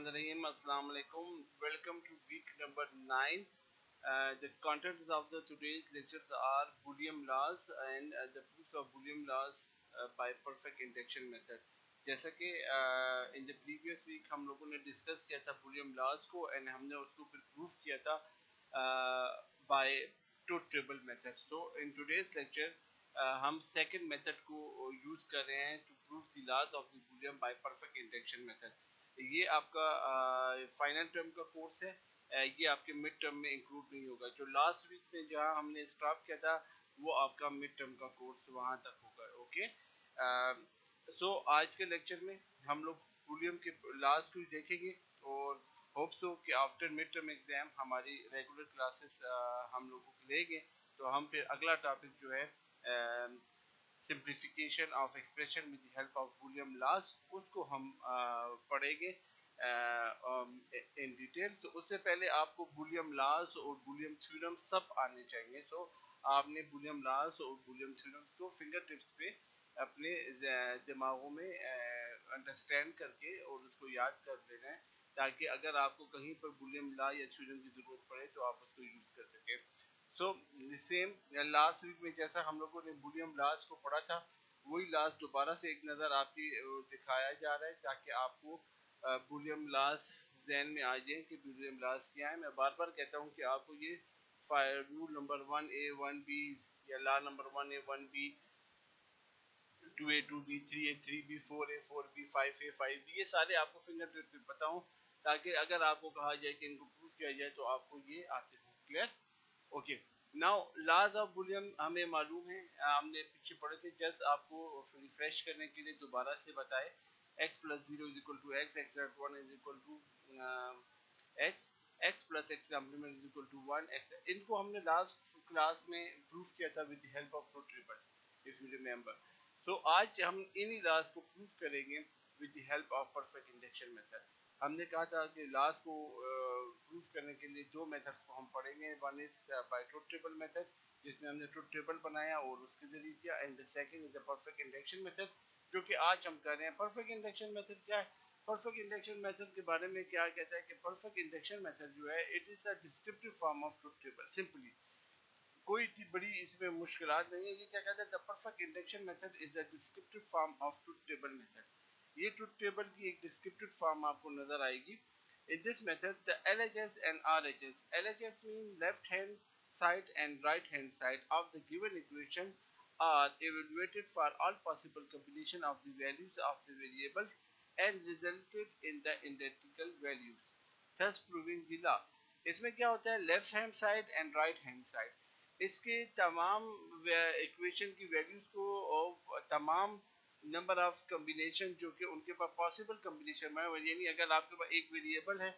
Bismillahirrahmanirrahim. Assalamu alaikum. Welcome to week number 9. The contents of the today's lectures are Boolean laws and the proofs of Boolean laws by perfect induction method. जैसा कि in the previous week हम लोगों ने discuss किया था Boolean laws को and हमने उसको फिर proof किया था by truth table method. So in today's lecture हम सेकेंड मेथड को यूज कर रहे हैं to prove the laws of the Boolean by perfect induction method. ये आपका फाइनल टर्म का कोर्स है, ये आपके मिड टर्म में इंक्लूड नहीं होगा। जो लास्ट वीक में जहाँ हमने स्टॉप किया था वो आपका मिड टर्म का कोर्स वहाँ तक होगा। ओके, सो आज के लेक्चर में हम लोग बूलियन के लॉज को देखेंगे और होप सो कि आफ्टर मिड टर्म एग्जाम हमारी रेगुलर क्लासेस हम लोगों को लेंगे तो हम फिर अगला टॉपिक जो है simplification of expression with the help of Boolean laws उसको हम पढ़ेंगे इन डिटेल। तो उससे पहले आपको बूलियन लॉज और बूलियन थ्योरम सब आने चाहिए। सो आपने बूलियन लॉज और बूलियन थ्योरम्स को फिंगर टिप्स पे अपने दिमागों में अंडरस्टैंड करके और उसको याद कर लेना है ताकि अगर आपको कहीं पर बूलियन लॉ या थ्योरम की जरूरत पड़े तो आप उसको यूज कर सकें। सो सेम लास्ट वीक में जैसा हम लोगों ने बूलियन लॉज को पढ़ा था वही लॉज दोबारा से एक नज़र आपकी दिखाया जा रहा है ताकि आपको बूलियन लॉज ज़हन में आ जाए कि बूलियन लॉज क्या है। मैं बार बार कहता हूँ कि आपको ये रूल नंबर 1A 1B या law number 1A 1B 2A 2B 3A 3B 4A 4B 5A 5B ये सारे आपको फिंगर टिप्स पे पता हो ताकि अगर आपको कहा जाए कि इनको प्रूफ किया जाए तो आपको ये आते हो। Clear? Okay, now laws of Boolean हमें मालूम है, हमने पीछे पढ़े थे। जस्ट आपको रिफ्रेश करने के लिए दोबारा से बताए x plus 0 is equal to x, x not 1 is equal to x, x plus x complement is equal to 1 x। इनको हमने लास्ट क्लास में प्रूफ किया था with the help of truth table if you remember. So आज हम इन्हीं laws को proof करेंगे with the help of perfect induction method. हमने कहा था कि लॉज को प्रूफ करने के लिए दो मेथड्स को हम पढ़ेंगे। One is by truth table method जिसमें हमने ट्रूथ टेबल बनाया और उसके जरिए किया, and the second is the perfect induction method जो कि आज हम कर रहे हैं। परफेक्ट इंडक्शन मेथड क्या है? परफेक्ट इंडक्शन मेथड के बारे में क्या कहता है कि परफेक्ट इंडक्शन मेथड जो है it is a descriptive form of truth table. Simply कोई इतनी बड़ी इसमें मुश्किलात नहीं है। ये क्या कहता है? The perfect induction method is the descriptive form of truth table method. ये ट्रूथ टेबल की एक डिस्क्रिप्टिव फॉर्म आपको नजर आएगी। In this method, the LHS and RHS, LHS means left hand side and right hand side of the given equation are evaluated for all possible combination of the values of the variables and resulted in the identical values, thus proving the law। इसमें क्या होता है? Left hand side and right hand side, इसके तमाम equation की values को और तमाम नंबर ऑफ कम्बिनेशन जो कि उनके पास पॉसिबल कम्बिनेशन है, यानी अगर आपके पास एक वेरिएबल है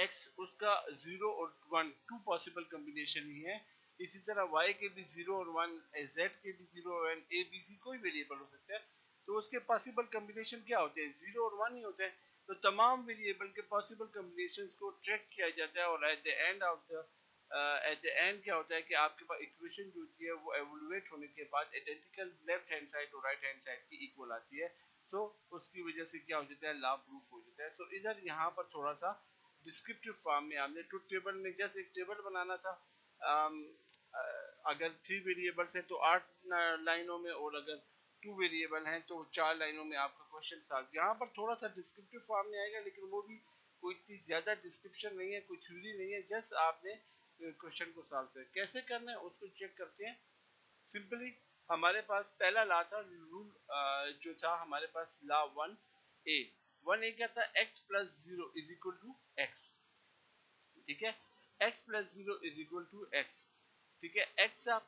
x, उसका 0 और 1 टू पॉसिबल कम्बिनेशन ही है। इसी तरह y के भी 0 और 1, z के भी 0 और 1, a b c कोई वेरिएबल हो सकता है। तो उसके पॉसिबल कम्बिनेशन क्या होते हैं? 0 और 1 ही होते हैं। तो तमाम वेरिएबल के पॉसिबल कम्बिनेशंस को ट्रैक किया जाता है और एट द एंड क्या होता है कि आपके पास इक्वेशन जो होती है वो एवोल्यूएट होने के बाद आइडेंटिकल लेफ्ट हैंड साइड और राइट हैंड साइड की इक्वल आती है। तो उसकी वजह से क्या हो जाता है? लॉ प्रूफ हो जाता है। तो इधर यहाँ पर थोड़ा सा डिस्क्रिप्टिव फॉर्म में हमने ट्रूथ टेबल में जैसे एक टेबल बनाना था, अगर 3 वेरिएबल्स हैं तो 8 लाइनों में और अगर 2 वेरिएबल हैं तो 4 लाइनों में आपका क्वेश्चन सॉल्व। यहाँ पर थोड़ा सा डिस्क्रिप्टिव फॉर्म में आएगा लेकिन वो भी कोई इतनी ज्यादा डिस्क्रिप्शन नहीं है, कोई थ्योरी नहीं है, जस्ट आपने क्वेश्चन को सॉल्व कर कैसे करना है उसको चेक करते हैं। सिंपली हमारे पास पहला लॉ था, रूल जो था हमारे पास लॉ 1A क्या था? x plus 0 is equal to x। ठीक है, x plus 0 is equal to x। ठीक है, x था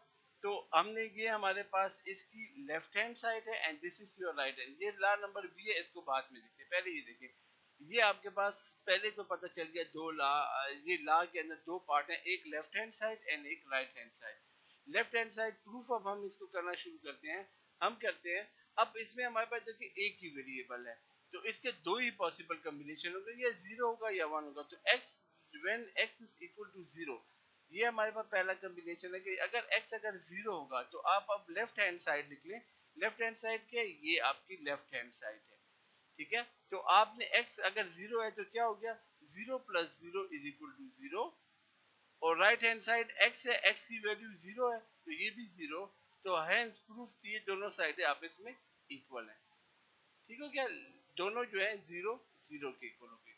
तो हमने ये हमारे पास इसकी लेफ्ट हैंड साइड है and this is your right hand. ये लॉ नंबर B है, इसको बाद में लिखते हैं। पहले ये देखिए, ये आपके पास पहले तो पता चल गया दो लॉ, ये लॉ के अंदर दो पार्ट हैं, एक लेफ्ट हैंड साइड एंड एक right hand side. Left hand side proof अब हम इसको करना शुरू करते हैं। हम करते हैं, अब इसमें हमारे पास देखिए एक ही वेरिएबल है तो इसके दो ही पॉसिबल कॉम्बिनेशन होंगे, या 0 होगा या 1 होगा। तो x when x is equal to 0, ये हमारे पास पहला कॉम्बिनेशन है कि अगर x अगर 0 होगा तो आप अब लेफ्ट हैंड साइड लिख लें। लेफ्ट हैंड साइड क्या है? ये आपकी लेफ्ट हैंड साइड है। ठीक है। तो आपने x अगर 0 है तो क्या हो गया, 0 प्लस 0 इज इक्वल टू 0, और राइट हैंड साइड x है, x की वैल्यू 0 है तो ये भी 0, तो हेंस प्रूफ ये दोनों साइडें आपस में इक्वल है। ठीक हो गया, दोनों जो है 0 0 के इक्वल हो गए।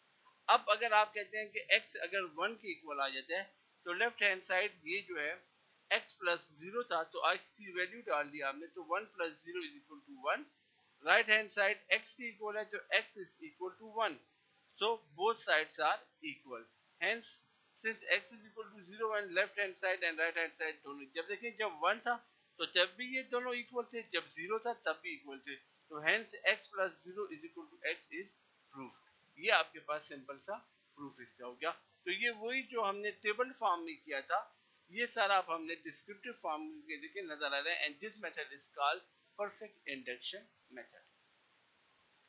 अब अगर आप कहते हैं कि x अगर 1 के इक्वल आ जाता है तो लेफ्ट हैंड साइड ये जो है x प्लस 0 था तो x की वैल्यू डाल दी आपने, तो 1 plus 0 is equal to 1। Right hand side x की इक्वल है तो x is equal to 1, so both sides are equal, hence since x is equal to 0 and left hand side and right hand side दोनों, जब देखिए जब 1 था तो जब भी ये दोनों इक्वल थे, जब 0 था तब भी इक्वल थे, तो hence x plus 0 is equal to x is proof। ये आपके पास सिंपल सा प्रूफ इसका हो गया। तो ये वही जो हमने टेबल फॉर्म में किया था, ये सारा अब हमने डिस्क्रिप्टिव फॉर्म के देखिए नजर आ रहा है, and this method is called perfect induction method.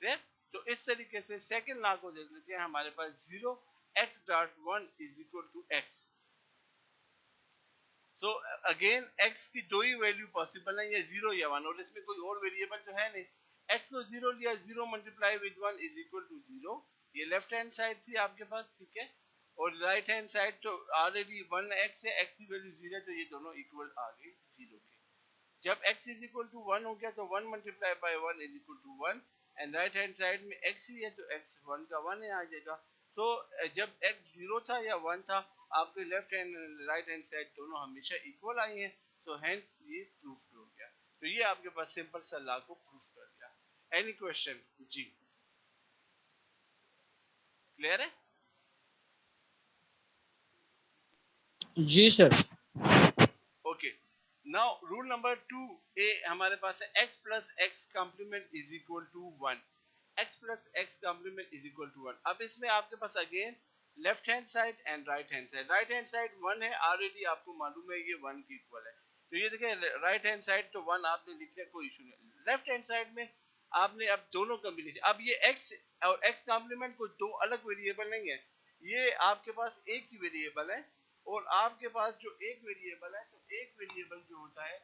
Clear? तो इस तरीके से सेकंड लॉ को देख लेते हैं। हमारे पास 0 x dot 1 is equal to x। So again x की दो ही वैल्यू पॉसिबल है, या 0 या 1, और इसमें कोई और वेरिएबल तो है नहीं। x को 0 लिया, 0 multiply with 1 is equal to 0, ये लेफ्ट हैंड साइड थी आपके पास, ठीक है। और राइट हैंड साइड तो ऑलरेडी 1x है, x की वैल्यू 0 है, तो ये दोनों इक्वल आ गए 0 के। जब x इज इक्वल टू 1 हो गया तो 1 multiply by 1 is equal to 1, and right hand side में x ही है तो x 1 का 1 है आ जाएगा। तो जब x 0 था या 1 था, आपके left hand right hand side दोनों हमेशा इक्वल आई हैं, तो हेंस ये प्रूफ हो गया। तो ये आपके पास सिंपल सा लॉ को प्रूफ कर दिया। Any question? जी क्लियर है? जी sir. Okay, now rule number 2a हमारे पास है x plus x complement is equal to 1। x plus x complement is equal to 1। अब इसमें आपके पास again left hand side and right hand side. Right hand side 1 है, already आपको मालूम है ये 1 के इक्वल है, तो ये देखिए राइट हैंड साइड तो 1 आपने लिख लिया, कोई इशू नहीं। लेफ्ट हैंड साइड में आपने अब दोनों कॉम्बिनेशन, अब ये x और x कॉम्प्लीमेंट को दो अलग वेरिएबल नहीं है, ये आपके पास एक ही वेरिएबल है। और आपके पास जो एक वेरिएबल है, तो एक वेरिएबल जो होता है,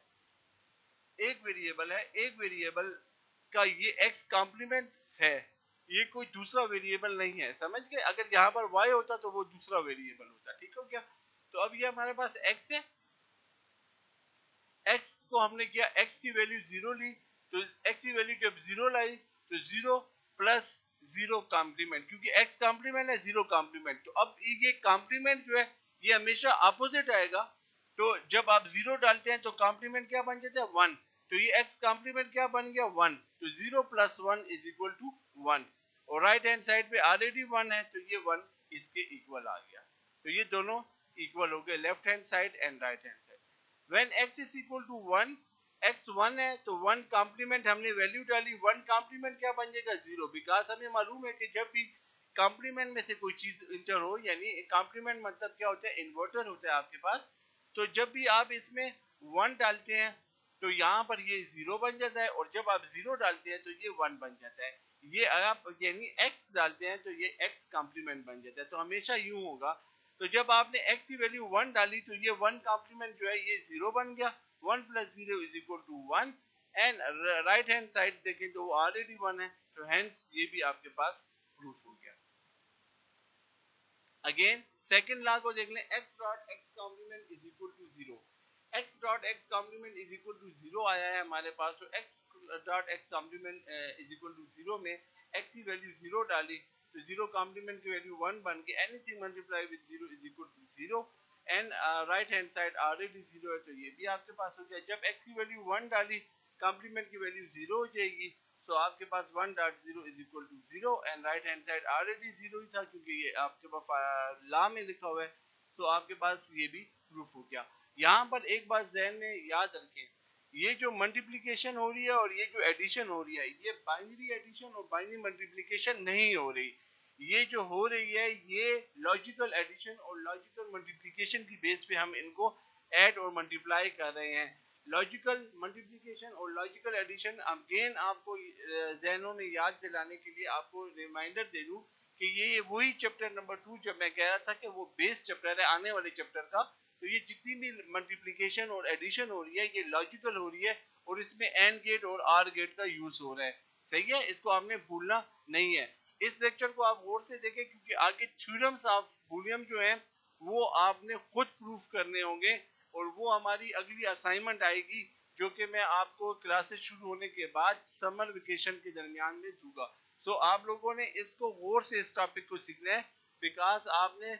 एक वेरिएबल का ये x कॉम्प्लीमेंट है, ये कोई दूसरा वेरिएबल नहीं है, समझ गए? अगर यहाँ पर y होता तो वो दूसरा वेरिएबल होता, ठीक हो गया। तो अब ये हमारे पास x है, x को हमने किया, x की वैल्यू 0 ली, तो x की वैल्यू जब 0 लाई तो 0 प्लस 0 कॉम्प्लीमेंट, क्योंकि x कॉम्प्लीमेंट है 0 कॉम्प्लीमेंट, तो अब ये कॉम्प्लीमेंट जो है ये हमेशा अपोजिट आएगा। तो जब आप 0 डालते हैं तो कॉम्प्लीमेंट क्या बन जाता है 1, तो ये x कॉम्प्लीमेंट क्या बन गया 1, तो 0 प्लस 1 इज इक्वल टू 1, और राइट हैंड साइड पे ऑलरेडी 1 है तो ये 1 इसके इक्वल आ गया। तो ये दोनों इक्वल हो गए, left hand side and right hand side. when x is equal to 1, x 1 है तो 1 कॉम्प्लीमेंट हमने वैल्यू डाली, 1 कॉम्प्लीमेंट क्या बन जाएगा 0, बिकॉज हमें मालूम है कि जब भी कॉम्प्लीमेंट में से कोई चीज इंटर हो, यानी कॉम्प्लीमेंट मतलब क्या होता है, इन्वर्टर होता है आपके पास, तो जब भी आप इसमें 1 डालते हैं तो यहाँ पर ये 0 बन जाता है, और जब आप 0 डालते हैं तो ये 1 बन जाता है। ये आप यानी x डालते हैं तो ये x कॉम्प्लीमेंट बन जाता है, तो हमेशा यूं होगा। तो जब आपने x की वैल्यू 1 डाली तो ये 1 कॉम्प्लीमेंट जो है ये 0 बन गया, 1 plus 0 is equal to 1, and right hand side देखें तो वो ऑलरेडी 1 है, तो हेंस ये भी आपके पास प्रूफ हो गया। अगेन सेकंड लॉ को देख लें, x dot x complement is equal to 0। x dot x complement is equal to 0 आया है हमारे पास, तो x dot x complement is equal to 0 में x की वैल्यू 0 डाली तो 0 कॉम्प्लीमेंट की वैल्यू 1 बन के anything multiply with 0 is equal to 0, and right hand side already 0 है तो ये भी आपके पास हो गया। जब x की वैल्यू 1 डाली, कॉम्प्लीमेंट की वैल्यू 0 हो जाएगी, सो आपके पास 1 dot 0 is equal to 0, and right hand side already 0 ही था क्योंकि ये आपके पास लॉ में लिखा हुआ है, सो आपके पास ये भी प्रूफ हो गया। यहाँ पर एक बात ज़हन में याद रखें, ये जो मल्टीप्लिकेशन हो रही है और ये जो एडिशन हो रही है, ये बाइनरी एडिशन और बाइनरी मल्टीप्लिकेशन नहीं हो रही, ये जो हो रही है ये लॉजिकल एडिशन और लॉजिकल मल्टीप्लिकेशन की बेस पे हम इनको ऐड और मल्टीप्लाई कर रहे हैं। लॉजिकल मल्टीप्लिकेशन और लॉजिकल एडिशन अगेन आपको जहनों में याद दिलाने के लिए आपको रिमाइंडर दे दूं कि ये वही चैप्टर नंबर 2 जब मैं कह रहा था कि वो बेस चैप्टर है आने वाले चैप्टर का, तो ये जितनी भी मल्टीप्लिकेशन और एडिशन हो रही है ये लॉजिकल हो रही है, और इसमें एंड गेट और आर गेट का यूज हो रहा है। सही है, इसको आपने भूलना नहीं है। इस लेक्चर को आप गौर से देखें क्योंकि आगे थ्योरम्स ऑफ बूलियन जो है वो आपने खुद प्रूफ करने होंगे और वो हमारी अगली असाइनमेंट आएगी जो कि मैं आपको क्लासेस शुरू होने के बाद समर वेकेशन के दरमियान में दूंगा। सो आप लोगों ने इसको गौर से इस टॉपिक को सीखना है बिकॉज आपने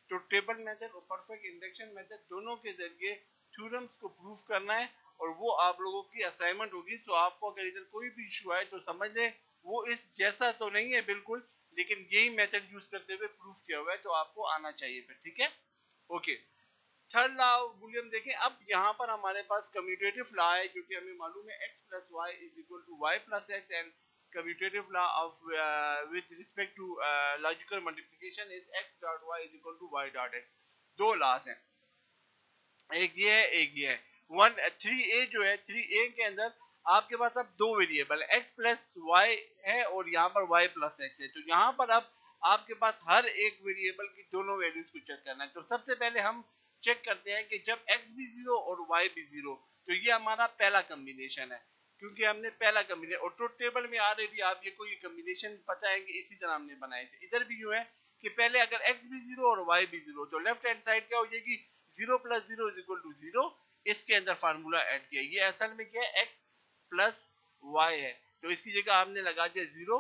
तो टेबल मेथड और परफेक्ट इंडक्शन मेथड दोनों के जरिए थ्योरम्स को प्रूफ करना है और वो आप लोगों की असाइनमेंट होगी। तो आपको अगर इधर कोई भी इशू आए तो समझ लें वो इस जैसा तो नहीं है बिल्कुल, लेकिन यही मेथड यूज करते हुए प्रूफ किया हुआ है तो आपको आना चाहिए फिर, ठीक है। Okay, third law of Boolean देखें। अब यहाँ पर हमारे पास कम्यूटेटिव लॉ है जो कि हमें मालूम है x plus y is equal to y plus x and commutative law of with respect to logical multiplication is x dot y is equal to y dot x। दो लॉज हैं, एक ये है एक ये है। 3a जो है 3a के अंदर आपके पास अब दो वेरिएबल x प्लस वाई है और यहाँ पर y प्लस एक्स है। तो यहाँ पर अब आपके पास हर एक वेरिएबल की दोनों वैल्यूज को चेक करना है। तो सबसे पहले हम चेक करते हैं कि जब x भी 0 और y भी 0 तो ये हमारा पहला कॉम्बिनेशन है क्योंकि हमने पहला कॉम्बिनेशन और ट्रुथ टेबल में ऑलरेडी आप ये कोई कॉम्बिनेशन पता है कि इसी तरह हमने बनाए थे। इधर भी यूं है कि पहले अगर x भी 0 और y भी 0 तो लेफ्ट हैंड साइड क्या हो जाएगी 0 प्लस 0 इज इक्वल टू 0। इसके अंदर फार्मूला ऐड किया, ये असल में क्या है x प्लस y है तो इसकी जगह हमने लगा दिया 0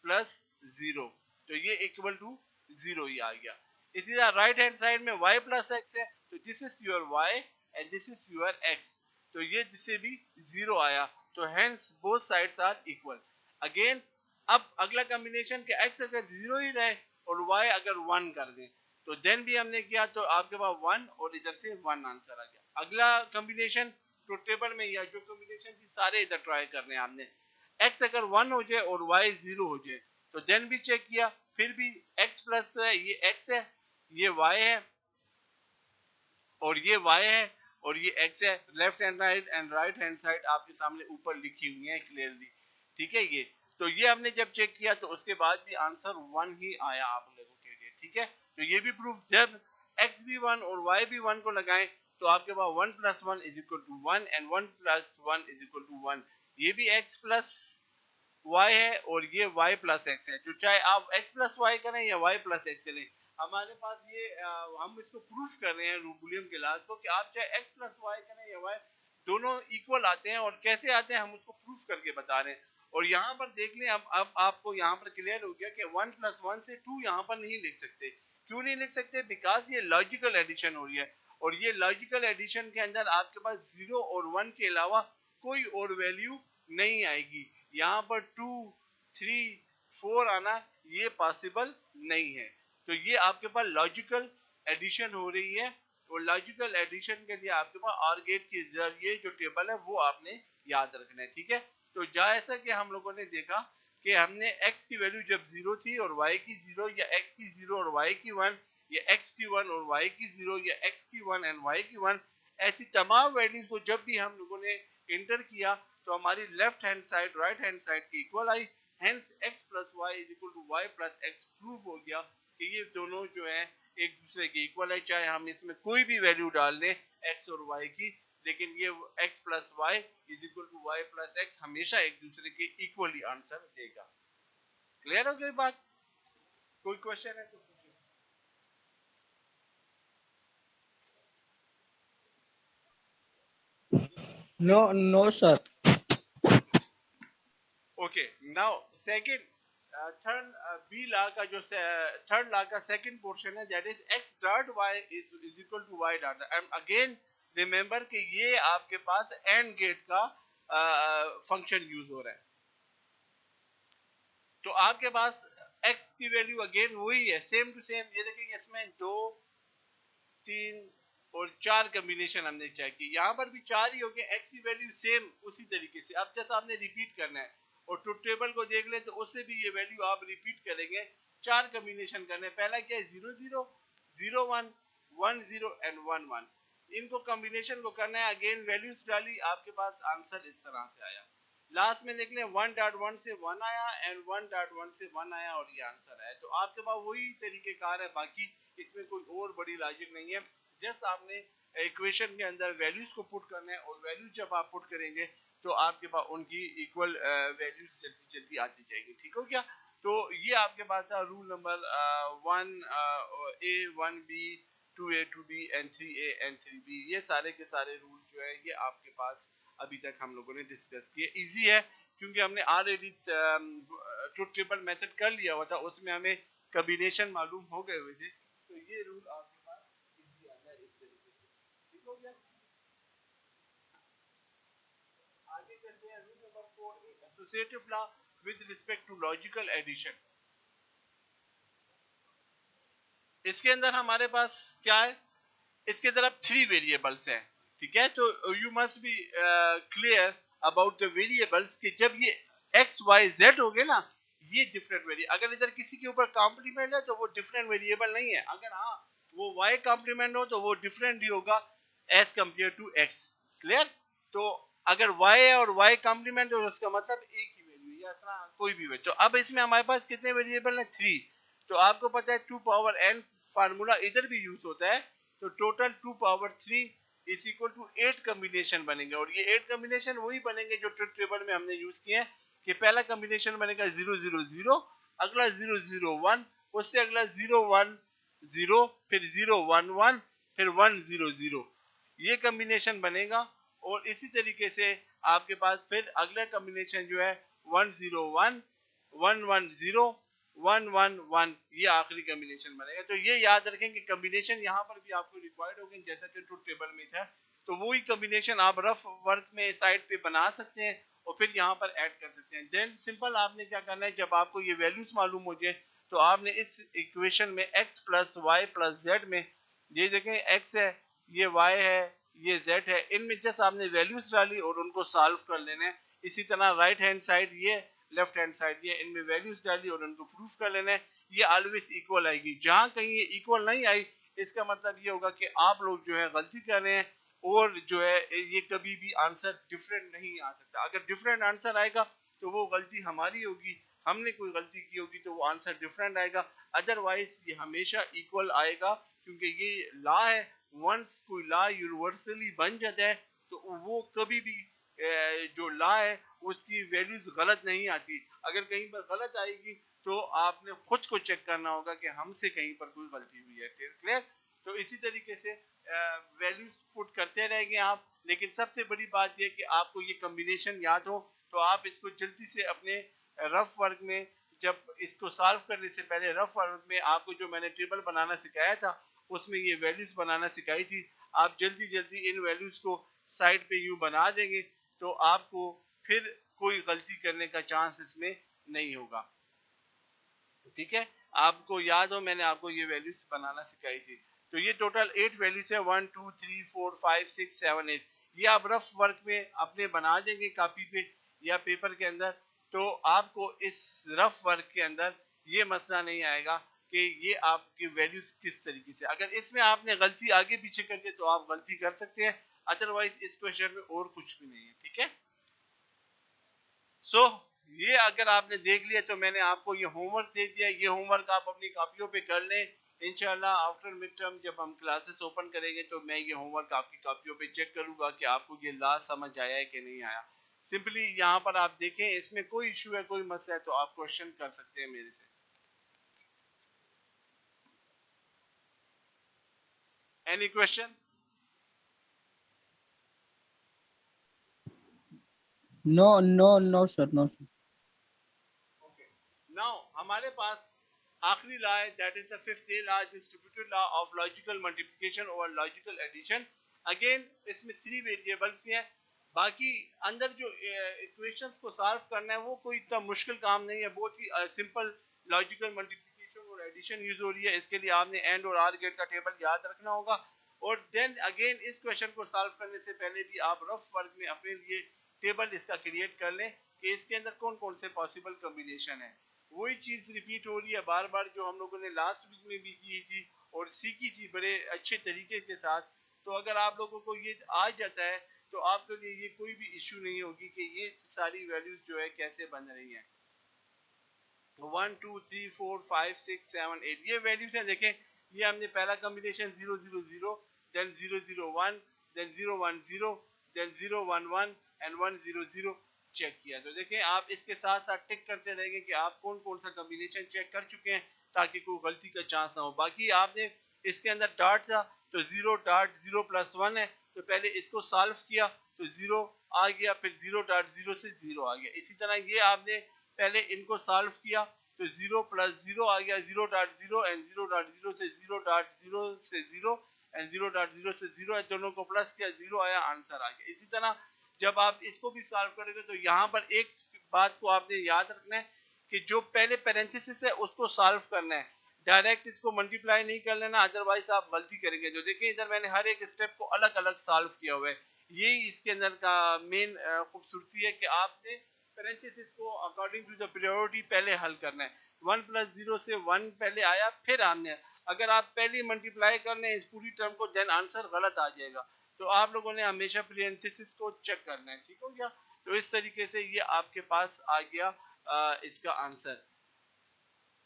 प्लस 0 तो ये इक्वल टू 0 ही आ गया। इसी तरह राइट हैंड साइड में y प्लस x है तो this is your y and this is your x तो ये जिससे भी 0 आया तो hence both sides are equal. Again अब अगला कॉम्बिनेशन के x अगर 0 ही रहे और y अगर 1 कर दें तो देन भी हमने किया तो आपके पास 1 और इधर से 1 आंसर आ गया। अगला कॉम्बिनेशन तो टेबल में या जो कॉम्बिनेशन थी सारे इधर ट्राई करने हैं हमने। x अगर 1 हो जाए और y 0 हो जाए तो देन भी चेक किया फिर भी x प्लस है ये x है ये y है और ये y है और ये x है। Left hand side and right hand side आपके सामने ऊपर लिखी हुई है क्लियरली, ठीक है। ये तो ये हमने जब चेक किया तो उसके बाद भी आंसर 1 ही आया आप लोगों के लिए, ठीक है। तो ये भी प्रूफ जब x भी 1 और y भी 1 को लगाएं तो आपके पास 1 plus 1 is equal to 1 and 1 plus 1 is equal to 1। ये भी x प्लस y है और ये y प्लस x है। तो चाहे आप x प्लस y करें या y प्लस x करें हमारे पास ये हम इसको प्रूफ कर रहे हैं बूलियन के लाज को कि आप चाहे x प्लस y करें या y दोनों इक्वल आते हैं और कैसे आते हैं हम उसको प्रूफ करके बता रहे हैं। और यहाँ पर देख लें अब आपको यहाँ पर क्लियर हो गया कि 1 प्लस 1 से 2 यहाँ पर नहीं लिख सकते। क्यों नहीं लिख सकते? बिकॉज ये लॉजिकल एडिशन हो रही है और ये लॉजिकल एडिशन के अंदर आपके पास 0 और 1 के अलावा कोई और वैल्यू नहीं आएगी। यहाँ पर 2 3 4 आना ये पॉसिबल नहीं है। तो ये आपके पास लॉजिकल एडिशन हो रही है और लॉजिकल एडिशन के लिए आपके पास ऑर गेट के जरिए जो टेबल है वो आपने याद रखना है, ठीक है। तो जैसा कि हम लोगों ने देखा कि हमने x की वैल्यू जब 0 थी और y की 0 या x की 0 और y की 1 या x की 1 और y की 0 या x की 1 एंड y की 1 ऐसी तमाम वैल्यूज को जब भी हम लोगों ने इंटर किया तो हमारी left hand side right hand side की इक्वल आई। Hence x plus y is equal to y plus x proof हो गया कि ये दोनों जो है एक दूसरे के इक्वल है। चाहे हम इसमें कोई भी वैल्यू डाल दें x और y की, लेकिन ये x plus y is equal to y plus x हमेशा एक दूसरे के इक्वली आंसर देगा। क्लियर हो गई बात? कोई क्वेश्चन है तो पूछिए। No, sir. Okay, now second third B law का जो थर्ड लॉ का सेकंड पोर्शन है that is x dot y is equal to y dot. And again remember कि ये आपके पास एंड गेट का फंक्शन यूज हो रहा है। तो आपके पास x की वैल्यू अगेन वही है सेम टू सेम। ये देखेंगे इसमें 2 3 और 4 कॉम्बिनेशन हमने चेक की, यहाँ पर भी 4 ही हो गए। x की वैल्यू सेम उसी तरीके से अब जैसा आपने रिपीट करना है और ट्रुथ टेबल को देख ले तो उससे भी ये वैल्यू आप रिपीट करेंगे। 4 कॉम्बिनेशन करने, पहला क्या है 0 0 0 1 1 0 एंड 1 1। इनको कॉम्बिनेशन को करना है, अगेन वैल्यूज डाली आपके पास आंसर इस तरह से आया। लास्ट में देख लें 1.1 से 1 आया एंड 1.1 से 1 आया और ये आंसर है। तो आपके पास वही तरीकेकार है, बाकी इसमें कोई और बड़ी लॉजिक नहीं है। जस्ट आपने इक्वेशन के अंदर वैल्यूज को पुट करना है और वैल्यूज जब आप पुट करेंगे तो आपके पास उनकी इक्वल वैल्यू जल्दी जल्दी आती जाएगी। ठीक हो गया? तो ये आपके पास था rule number 1A 1B 2A 2B and 3A and 3B। ये सारे के सारे रूल जो है ये आपके पास अभी तक हम लोगों ने डिस्कस किए। इजी है क्योंकि हमने ऑलरेडी ट्रुथ टेबल मेथड कर लिया हुआ था, उसमें हमें कॉम्बिनेशन मालूम हो गए हुए थे, तो ये रूल आपके पास इजी आता है इस तरीके से। ठीक हो गया? आगे चलते हैं rule number 4 associative law with respect to logical addition. इसके अंदर हमारे पास क्या है? इसके तरफ 3 वेरिएबल्स हैं। ठीक है? तो you must be clear about the variables कि जब ये x y z हो गए ना, ये डिफरेंट वेरिएबल, अगर इधर किसी के ऊपर कॉम्प्लीमेंट है तो वो डिफरेंट वेरिएबल नहीं है। अगर हाँ वो y कॉम्प्लीमेंट हो तो वो डिफरेंट ही होगा as compare to x। Clear? तो अगर y है और y कॉम्प्लीमेंट है उसका मतलब एक ही वैल्यू है, ऐसा कोई भी वैल्यू। तो अब इसमें हमारे पास कितने वेरिएबल हैं? 3। तो आपको पता है 2 पावर n फार्मूला इधर भी यूज होता है, तो total 2 power 3 is equal to 8 combination बनेंगे। और ये 8 कॉम्बिनेशन वही बनेंगे जो ट्रुथ टेबल में हमने यूज किए हैं कि पहला कॉम्बिनेशन बनेगा 0 0 0, अगला 0 0 1, उससे अगला 0 1 0, फिर 0 1 1, फिर 1 0 0, ये कॉम्बिनेशन बनेगा। और इसी तरीके से आपके पास फिर अगला कॉम्बिनेशन जो है 1 0 1 1 1 0 1 1 1, ये आखिरी कॉम्बिनेशन बनेगा। तो ये याद रखें कि कॉम्बिनेशन यहाँ पर भी आपको रिक्वायर्ड होंगे जैसा कि ट्रुथ टेबल में था, तो वही कॉम्बिनेशन आप रफ वर्क में साइड पे बना सकते हैं और फिर यहाँ पर ऐड कर सकते हैं। देन सिंपल आपने क्या करना है, जब आपको ये वैल्यूज मालूम हो जाए तो आपने इस इक्वेशन में x plus y plus z में, ये देखें x है, ये y है, ये z है, इनमें जस्ट आपने वैल्यूज डाली और उनको सॉल्व कर लेना है। इसी तरह राइट हैंड साइड ये, लेफ्ट हैंड साइड ये, इनमें वैल्यूज डाली और उनको प्रूफ कर लेना है। ये ऑलवेज इक्वल आएगी। जहां कहीं ये इक्वल नहीं आई इसका मतलब ये होगा कि आप लोग जो है गलती कर रहे हैं और जो है ये कभी भी आंसर डिफरेंट नहीं आ सकता। अगर डिफरेंट आंसर आएगा तो वो गलती हमारी होगी, हमने कोई गलती की होगी तो वो आंसर डिफरेंट आएगा। अदरवाइज ये हमेशा इक्वल आएगा क्योंकि ये लॉ है। वंस कोई लॉ यूनिवर्सली बन जाता है तो वो कभी भी जो लॉ है उसकी वैल्यूज गलत नहीं आती। अगर कहीं पर गलत आएगी तो आपने खुद को चेक करना होगा कि हमसे कहीं पर कोई गलती हुई है। क्लियर? तो इसी तरीके से वैल्यूज पुट करते रहेंगे आप, लेकिन सबसे बड़ी बात यह कि आपको ये कॉम्बिनेशन याद हो। तो आप इसको जल्दी से अपने रफ वर्क में, जब इसको सॉल्व करने से पहले रफ वर्क में आपको जो मैंने टेबल बनाना सिखाया था उसमें ये वैल्यूज बनाना सिखाई थी, आप जल्दी जल्दी इन वैल्यूज को साइड पे यूं बना देंगे तो आपको फिर कोई गलती करने का चांस इसमें नहीं होगा। ठीक है? आपको याद हो मैंने आपको ये वैल्यूज बनाना सिखाई थी। तो ये टोटल 8 वैल्यूज है, 1 2 3 4 5 6 7 8। ये आप रफ वर्क में अपने बना देंगे कॉपी पे या पेपर के अंदर, तो आपको इस रफ वर्क के अंदर ये मसला नहीं आएगा कि ये आपकी वैल्यूज किस तरीके से। अगर इसमें आपने गलती आगे पीछे कर दी तो आप गलती कर सकते हैं, अदरवाइज इस क्वेश्चन में और कुछ भी नहीं है। ठीक है? सो ये अगर आपने देख लिया तो मैंने आपको ये होमवर्क दे दिया। ये होमवर्क आप अपनी कॉपियों पे कर लें। इंशाल्लाह आफ्टर मिड टर्म जब हम क्लासेस ओपन करेंगे तो मैं ये होमवर्क आपकी कॉपियों पे चेक करूंगा कि आपको ये ला समझ आया है कि नहीं आया। सिंपली यहाँ पर आप देखें, इसमें कोई इशू है, कोई मसला है तो आप क्वेश्चन कर सकते हैं मेरे से। Any question? No, sir, no, sir. Okay, now हमारे पास आखिरी लॉ है, that is the fifth law, distributed law of logical multiplication और लॉजिकल एडिशन। अगेन इसमें 3 वेरिएबल्स हैं। बाकी अंदर जो इक्वेशंस को सॉल्व करना है वो कोई इतना मुश्किल काम नहीं है, बहुत ही सिंपल लॉजिकल मल्टीप्लिकेशन और एडिशन यूज हो रही है। इसके लिए आपने एंड और आर गेट का टेबल याद रखना होगा। और देन अगेन इस क्वेश्चन को सॉल्व करने से पहले भी आप रफ वर्क में अपने लिए टेबल इसका क्रिएट कर लें कि इसके अंदर कौन कौन से पॉसिबल कॉम्बिनेशन है। वही चीज रिपीट हो रही है बार बार जो हम लोगों ने लास्ट वीक में भी की थी और सीखी थी बड़े अच्छे तरीके के साथ। तो अगर आप लोगों को ये आ जाता है तो आपके लिए ये कोई भी इश्यू नहीं होगी कि ये सारी वैल्यूज जो है कैसे बन रही हैं। 1 2 3 4 5 6 7 8 ये वैल्यूज हैं। देखें ये हमने पहला combination 0 0 0, then 0 0 1, then 0 1 0, then 0 1 1, and 100 check किया। तो देखें आप इसके साथ साथ टिक करते रहेंगे कि आप कौन कौन सा कॉम्बिनेशन चेक कर चुके हैं ताकि कोई गलती का चांस ना हो। बाकी आपने इसके अंदर डॉट था तो 0 डॉट 0 प्लस 1 है, तो पहले इसको सॉल्व किया तो 0 आ गया, फिर 0 डॉट 0 से 0 आ गया। इसी तरह ये आपने पहले इनको सॉल्व किया तो 0 प्लस 0 आ गया, 0 डॉट 0 एंड 0 डॉट 0 से 0 डॉट 0 से 0 एंड 0 डॉट 0 से 0 है, दोनों को प्लस किया 0 आया, आंसर आ गया। इसी तरह जब आप इसको भी सॉल्व करेंगे तो यहाँ पर एक बात को आपने याद रखना है कि जो पहले पैरेंथेसिस है उसको सॉल्व करना है, डायरेक्ट इसको मल्टीप्लाई नहीं कर लेना, अदरवाइज आप गलती करेंगे। जो देखिए इधर मैंने हर एक स्टेप को अलग अलग सॉल्व किया हुआ है, यही इसके अंदर का मेन खूबसूरती है कि आपने पैरेंथेसिस को अकॉर्डिंग टू द प्रायोरिटी पहले हल करना है। 1 प्लस 0 से 1 पहले आया, फिर आपने अगर आप पहले मल्टीप्लाई करने इस पूरी टर्म को, देन आंसर गलत आ जाएगा। तो आप लोगों ने हमेशा पैरेंथेसिस को चेक करना है, ठीक हो गया। तो इस तरीके से ये आपके पास आ गया इसका आंसर।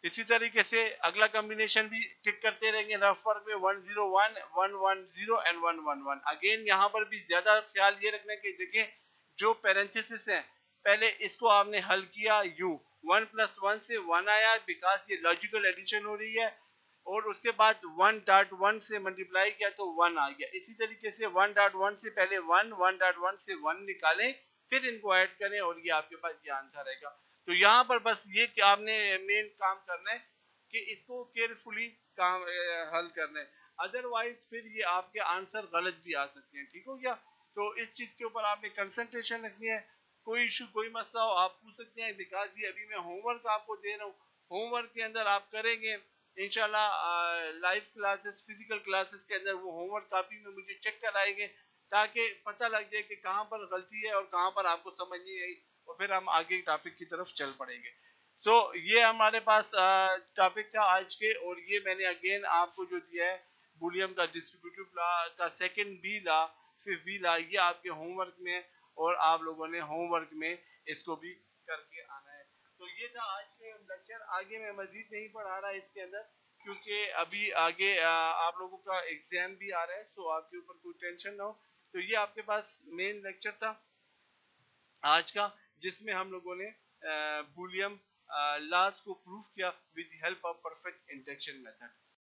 इसी तरीके से अगला कॉम्बिनेशन भी टिक करते रहेंगे रफ वर्क में 101 110 एंड 111। अगेन यहाँ पर भी ज्यादा ख्याल ये रखना है कि देखिए जो पैरेंथेसिस है पहले इसको आपने हल किया u 1 प्लस 1 से 1 आया बिकॉज ये लॉजिकल एडिशन हो रही है, और उसके बाद 1.1 से मल्टीप्लाई किया तो 1 आ गया। इसी तरीके से 1.1 से पहले 1 1.1 से 1 निकालें, फिर इनको ऐड करें और ये आपके पास ये आंसर आएगा। तो यहाँ पर बस ये कि आपने मेन काम करना है कि इसको केयरफुली काम हल करना है, अदरवाइज फिर ये आपके आंसर गलत भी आ सकते हैं, ठीक हो गया। तो इस चीज के ऊपर आपने कंसंट्रेशन रखनी है। कोई इशू कोई मसला हो आप पूछ सकते हैं, बिकॉज ये अभी मैं होमवर्क आपको दे रहा हूँ, होमवर्क के अंदर आप करेंगे इंशाल्लाह। लाइव क्लासेस फिजिकल क्लासेस के अंदर वो होमवर्क कॉपी में मुझे चेक कराएंगे ताकि पता लग जाए कि कहाँ पर गलती है और कहाँ पर आपको समझ नहीं आई, और फिर हम आगे टॉपिक की तरफ चल पड़ेंगे। सो ये हमारे पास टॉपिक था आज के, और ये मैंने अगेन आपको जो दिया है बुलियन का डिस्ट्रीब्यूटिव लॉ का second B law, fifth B law, ये आपके होमवर्क में है और आप लोगों ने होमवर्क में इसको भी करके आना है। तो ये था आज के लेक्चर। आगे मैं मजीद नहीं पढ़ा रहा इसके अंदर क्योंकि अभी आगे आप लोगों का एग्जाम भी आ रहा है, सो आपके ऊपर कोई टेंशन ना हो। तो ये आपके पास मेन लेक्चर था आज का, जिसमें हम लोगों ने बूलियन लॉज को प्रूफ किया with help of perfect induction method.